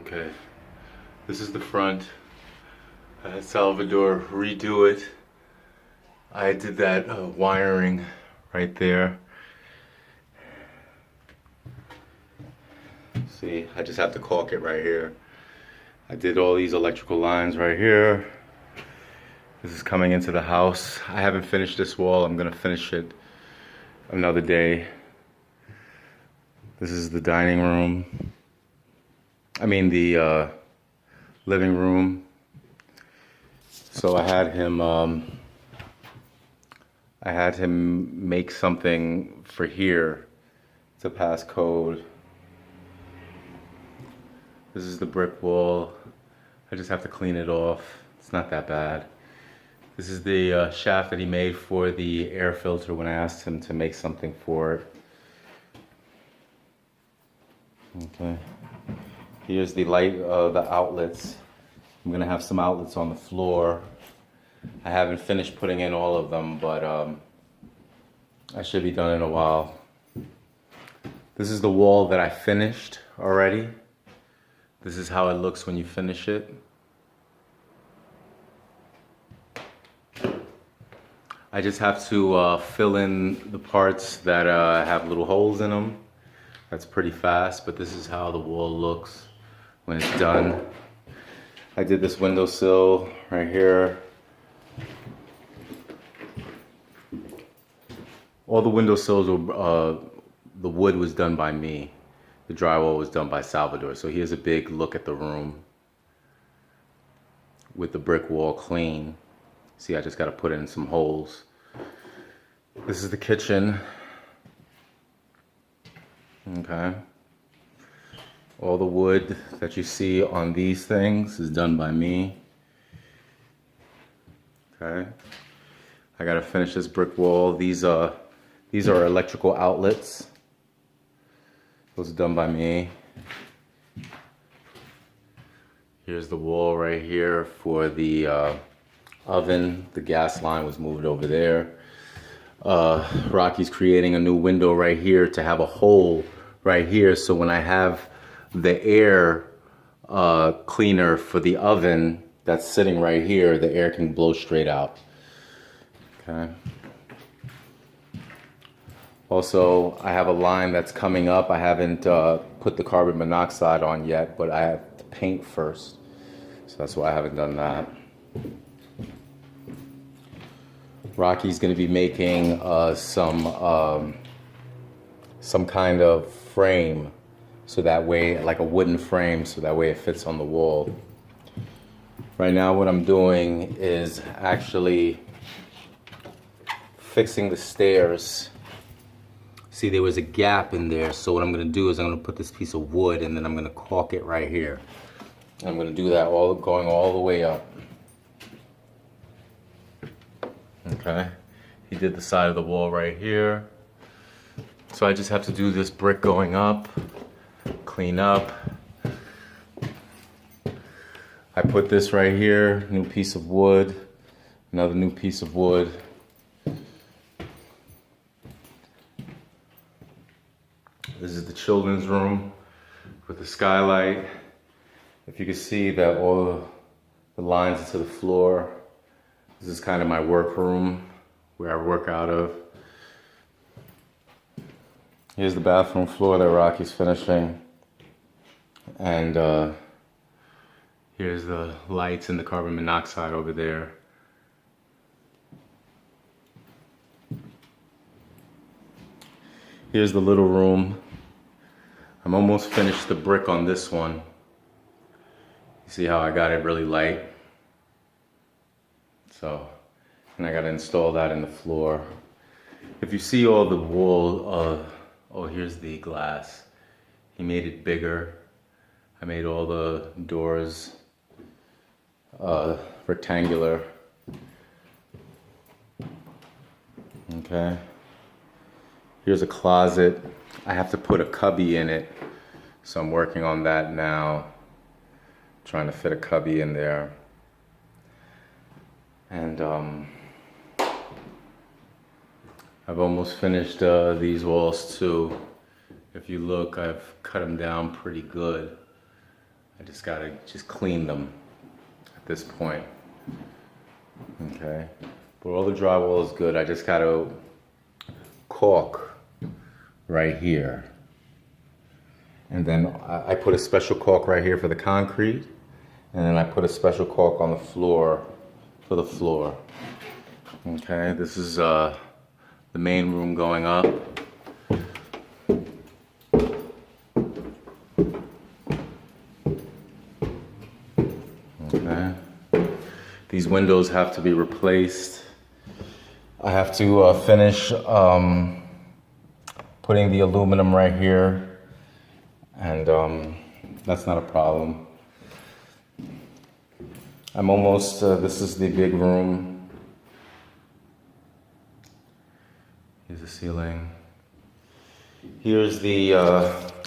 Okay, this is the front. I had Salvador redo it. I did that wiring right there. See, I just have to caulk it right here. I did all these electrical lines right here. This is coming into the house. I haven't finished this wall. I'm gonna finish it another day. This is the dining room. I mean the living room. So I had him make something for here to pass code. This is the brick wall. I just have to clean it off. It's not that bad. This is the shaft that he made for the air filter when I asked him to make something for it. Okay. Here's the light, the outlets. I'm gonna have some outlets on the floor. I haven't finished putting in all of them, but I should be done in a while. This is the wall that I finished already. This is how it looks when you finish it. I just have to fill in the parts that have little holes in them. That's pretty fast, but this is how the wall looks when it's done. I did this windowsill right here. All the windowsills were, the wood was done by me. The drywall was done by Salvador. So here's a big look at the room with the brick wall clean. See, I just got to put in some holes. This is the kitchen. Okay. All the wood that you see on these things is done by me. Okay. I got to finish this brick wall. These are electrical outlets. Those are done by me. Here's the wall right here for the oven. The gas line was moved over there. Rocky's creating a new window right here to have a hole right here, so when I have the air cleaner for the oven that's sitting right here, the air can blow straight out. Okay. Also, I have a line that's coming up. I haven't put the carbon monoxide on yet, but I have to paint first. So that's why I haven't done that. Rocky's going to be making some kind of frame, so that way, like a wooden frame, so that way it fits on the wall. Right now what I'm doing is actually fixing the stairs. See, there was a gap in there, so what I'm going to do is I'm going to put this piece of wood and then I'm going to caulk it right here. I'm going to do that going all the way up. Okay, he did the side of the wall right here. So I just have to do this brick going up, clean up. I put this right here, new piece of wood, another new piece of wood. This is the children's room with the skylight. If you can see that all the lines into the floor. This is kind of my work room where I work out of. Here's the bathroom floor that Rocky's finishing. And here's the lights and the carbon monoxide over there. Here's the little room. I'm almost finished the brick on this one. You see how I got it really light? So, and I got to install that in the floor. If you see all the wall, oh, here's the glass. He made it bigger. I made all the doors rectangular. Okay. Here's a closet. I have to put a cubby in it, so I'm working on that now. Trying to fit a cubby in there. And I've almost finished these walls too. If you look, I've cut them down pretty good. I just gotta clean them at this point. Okay, but all the drywall is good. I just gotta caulk right here. And then I put a special caulk right here for the concrete. And then I put a special caulk on the floor for the floor. Okay, this is the main room going up. Okay, these windows have to be replaced. I have to finish putting the aluminum right here, and that's not a problem. I'm almost, this is the big room. Here's the ceiling. Here's the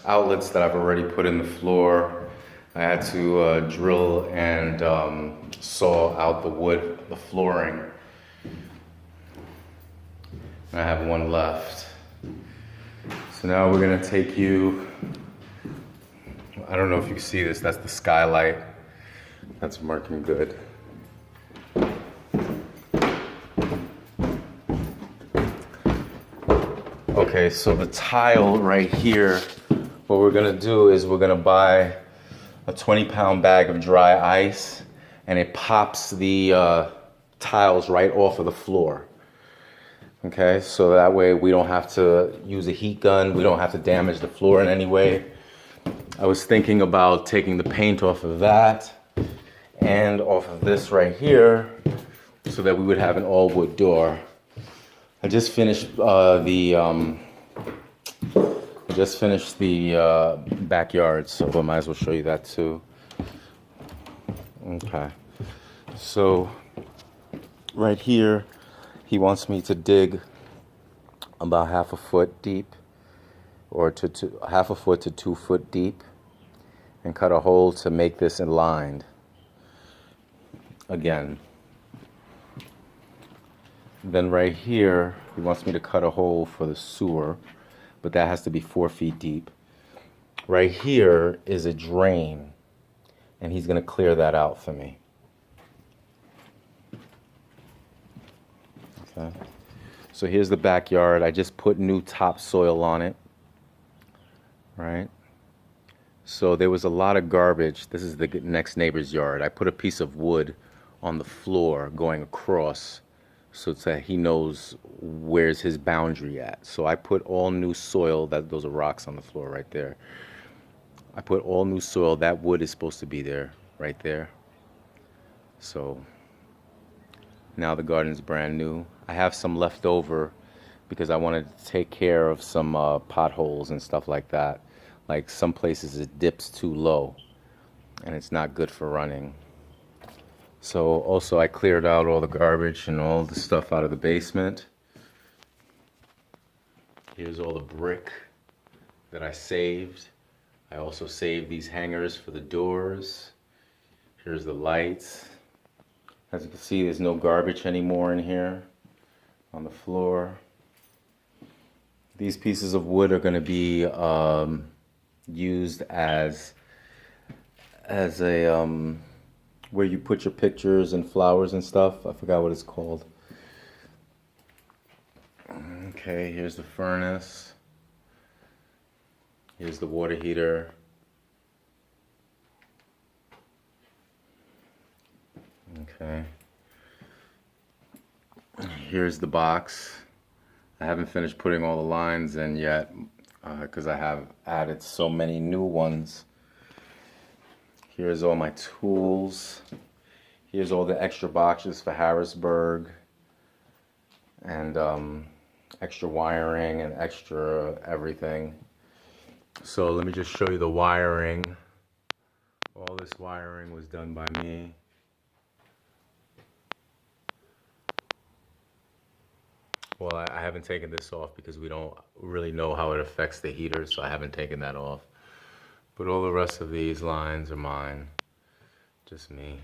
outlets that I've already put in the floor. I had to drill and saw out the wood, the flooring. I have one left. So now we're gonna take you, I don't know if you can see this, that's the skylight. That's working good. Okay, so the tile right here, what we're gonna do is we're gonna buy a 20-pound bag of dry ice, and it pops the tiles right off of the floor. Okay, so that way we don't have to use a heat gun, we don't have to damage the floor in any way. I was thinking about taking the paint off of that and off of this right here so that we would have an all wood door. I just finished the backyard, so I might as well show you that too. Okay, so right here he wants me to dig about half a foot deep, or to half a foot to 2 foot deep, and cut a hole to make this aligned again. Then right here he wants me to cut a hole for the sewer, but that has to be 4 feet deep. Right here is a drain, and he's gonna clear that out for me. Okay. So here's the backyard. I just put new topsoil on it, right? So there was a lot of garbage. This is the next neighbor's yard. I put a piece of wood on the floor going across so that he knows where's his boundary at. So I put all new soil, those are rocks on the floor right there. I put all new soil. That wood is supposed to be there, right there. So now the garden's brand new. I have some left over because I wanted to take care of some potholes and stuff like that. Like some places it dips too low and it's not good for running. So also I cleared out all the garbage and all the stuff out of the basement. Here's all the brick that I saved. I also saved these hangers for the doors. Here's the lights. As you can see, there's no garbage anymore in here on the floor. These pieces of wood are going to be used as a where you put your pictures and flowers and stuff. I forgot what it's called. Okay, here's the furnace. Here's the water heater. Okay. Here's the box. I haven't finished putting all the lines in yet because I have added so many new ones. Here's all my tools. Here's all the extra boxes for Harrisburg and extra wiring and extra everything. So let me just show you the wiring. All this wiring was done by me. Well, I haven't taken this off because we don't really know how it affects the heater, so I haven't taken that off. But all the rest of these lines are mine. Just me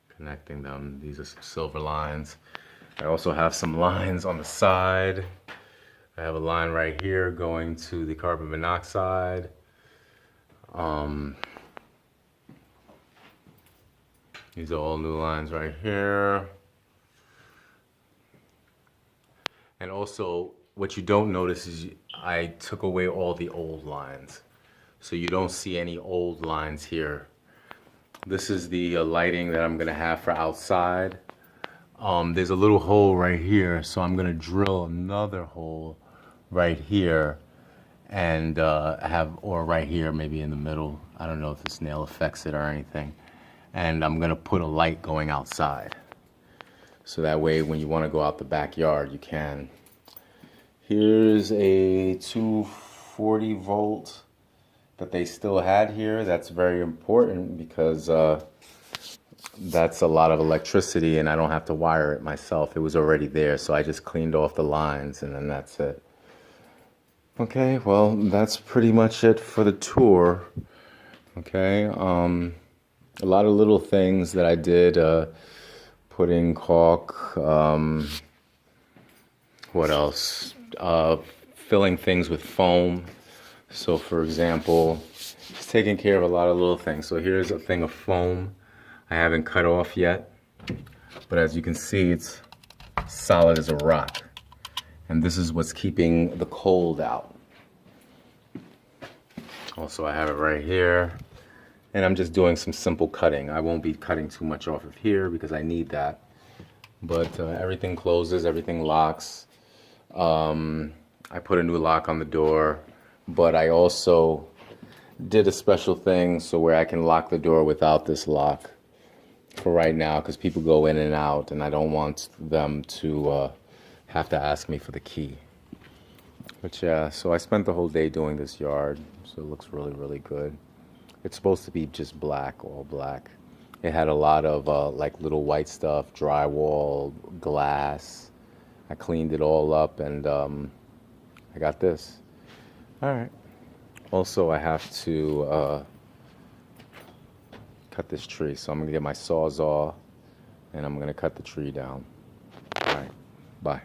connecting them. These are some silver lines. I also have some lines on the side. I have a line right here going to the carbon monoxide. These are all new lines right here. And also, what you don't notice is I took away all the old lines. So you don't see any old lines here. This is the lighting that I'm gonna have for outside. There's a little hole right here, so I'm gonna drill another hole right here and or right here, maybe in the middle. I don't know if this nail affects it or anything. And I'm gonna put a light going outside. So that way when you wanna go out the backyard, you can. Here's a 240 volt that they still had here. That's very important because that's a lot of electricity and I don't have to wire it myself. It was already there, so I just cleaned off the lines and then that's it. Okay, well, that's pretty much it for the tour. Okay, a lot of little things that I did, putting caulk, what else? Filling things with foam. So for example, it's taking care of a lot of little things. So here's a thing of foam I haven't cut off yet, but as you can see, it's solid as a rock. And this is what's keeping the cold out. Also, I have it right here. And I'm just doing some simple cutting. I won't be cutting too much off of here because I need that. But everything closes, everything locks. I put a new lock on the door, but I also did a special thing so where I can lock the door without this lock for right now because people go in and out and I don't want them to have to ask me for the key. But yeah, so I spent the whole day doing this yard, so it looks really, really good. It's supposed to be just black, all black. It had a lot of like little white stuff, drywall, glass. I cleaned it all up and I got this. All right. Also, I have to cut this tree. So I'm gonna get my Sawzall and I'm gonna cut the tree down. All right, bye.